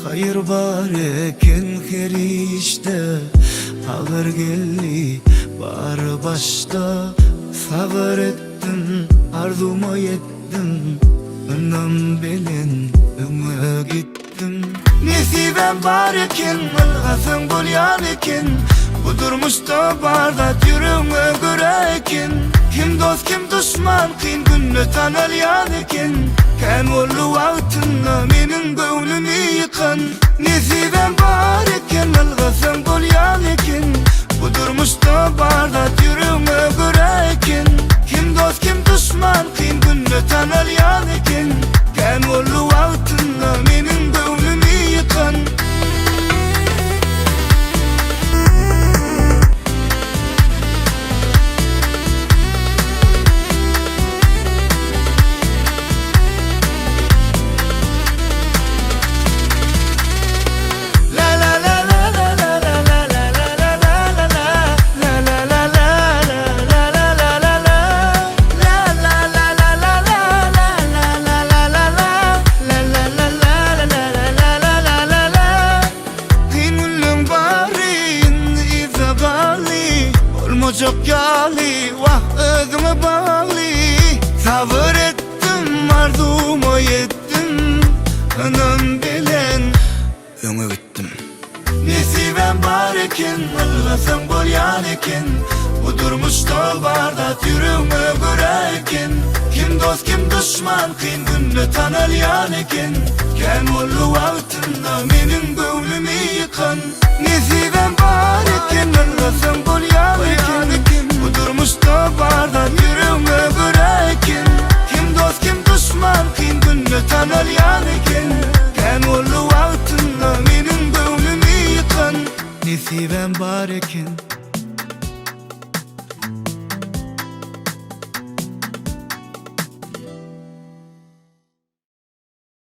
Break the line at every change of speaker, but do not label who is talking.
Hayır var eken her işte, ağır geldi var başta. Sabır ettim, arzuma yettim, önüm bilen öme gittim. Nesibem var eken, ılgasın bulyan eken, bu durmuşta bardat yürüme göre eken. Kim dost kim düşman, kıyın günü tanalyan eken. Kem ollu vaqtında menin gönlümü yıkan. Nesibem var eken, ılgasın bulyan eken, bu durmuşta bardat yürüme göre eken. Kim dost kim düşman, kıyın günü tanalyan eken. Kem ollu vaqtında menin gönlümü yıkan. Çok yali, vah özüme bağlı. Sabır ettim, arzuma yettim, önüm bilen öme gittim. Nesibem var eken, ılgasın bulyan eken, bu durmuşta bardat yürüme göre eken. Kim dost kim düşman, kıyın günü tanalyan eken. Kem ollu vaqtında menin gönlümü yıkan. Nesibem var eken, ılgasın bulyan eken, bu durmuşta bardat yürüme göre eken. Kim dost kim düşman, kıyın günü tanalyan eken. Kem ollu vaqtında menin gönlümü yıkan. Nesibem var eken,